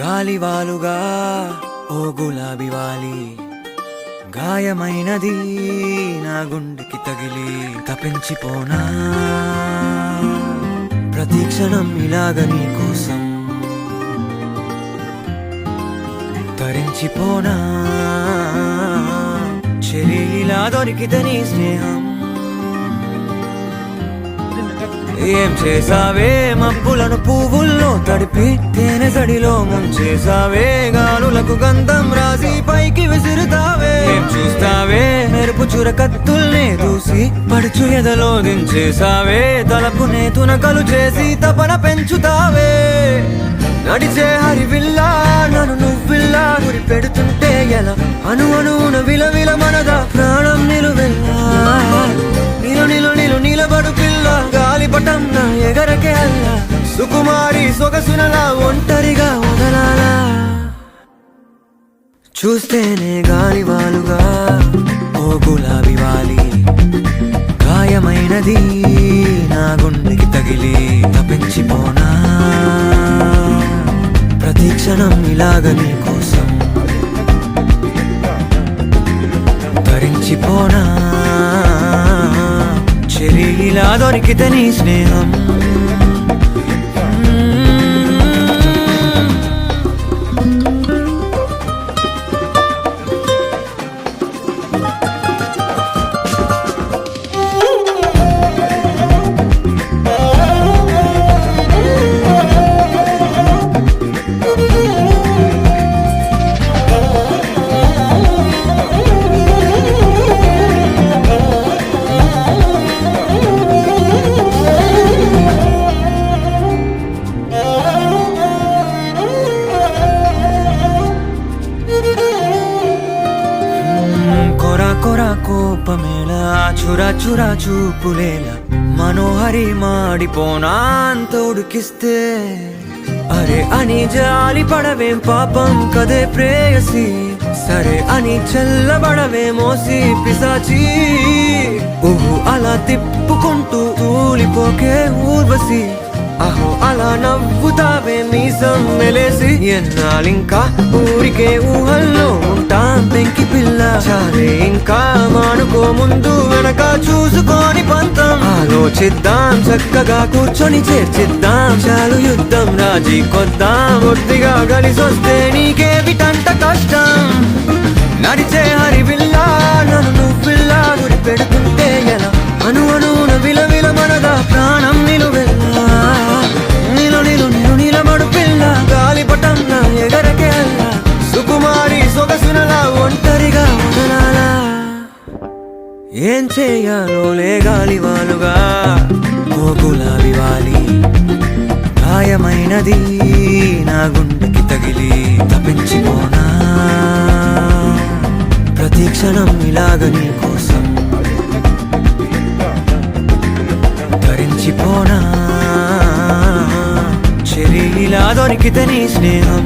గాలివాలుగా ఓ గులాబీ వాలి గాయమైనది నా గుండెకి తగిలి తపించిపోనా ప్రతి క్షణం ఇలాగ నీ కోసం తరించిపోనా చెలి ఇలా దొరికితే నీ స్నేహం ఏం చేసావే మబ్బులను పువ్వుల్లో తడిపి తేనె సడిలో ముంచేసావే గాలులకు గంధం రాసి పైకి విసురుతావే ఏం చూస్తావే మెరుపు చురకత్తుల్నే దూసి పడుచు ఎదలో దించేసావే తలపునే తునకలు చేసి తపన పెంచుతావే నడిచే హరివిల్లా నన్ను నువ్విల్లా గురి పెడుతుంటే ఎలా అను అనున విలవిల మనదా ప్రాణం నిలువెల్లా నిలు నిలు నిలు నిలబడు పిల్ల గాలిపటం నా ఎగరకే అల్ల సుకుమారి సొగసునలా ఒంటరిగా వదలాలా చూస్తేనే గాలివాలుగా ఓ గులాబీ వాలి గాయమైనది నా గుండెకి తగిలి తపించిపోనా ప్రతి క్షణం ఇలాగ నీ కోసం తరించిపోనా చెలి ఇలా దొరికితే నీ స్నేహం కోపమేలా చురా చురా చూపులేలా మనోహరి మాడిపోనా అంత ఉడికిస్తే అరే అని జాలి పడవేం పాపం కదే ప్రేయసి సరే అని చల్లబడవే మోసి పిశాచి ఊహు అలా తిప్పుకుంటూ తూలిపోకే ఊర్వశి అహో అలా నవ్వుతావే మీసం మెలేసి ఎన్నాళ్ళింకా ఊరికే ఊహల్లో ఉంటాం పెంకి పిల్ల చాలే ఇంకా మానుకో ముందు వెనక చూసుకొని పంతం ఆలోచిద్దాం చక్కగా కూర్చొని చేర్చిద్దాం చాలు యుద్ధం రాజీ కొద్దాం ఒడ్డిగా కలిసొస్తే నీకే విటంట కష్టం నడిచే హరివిల్లా నన్ను నువ్విల్లా గురి పెడుతుంటే ఎలా అను అనున విలవిల మనదా ప్రాణం నిలువెల్లా నిలు నిలు నిలు నిలబడు పిల్ల గాలిపటం నా ఎగరకే అల్ల సుకుమారి సొగసునలా ఒంటరిగా వదలాలా ఏం చేయాలో లే గాలివాలుగా ఓ గులాబీ వాలి గాయమైనది నా గుండెకి తగిలి తపించిపోనా ప్రతి క్షణం ఇలాగ నీ కోసం తరించిపోనా చెలి ఇలా దొరికితే నీ స్నేహం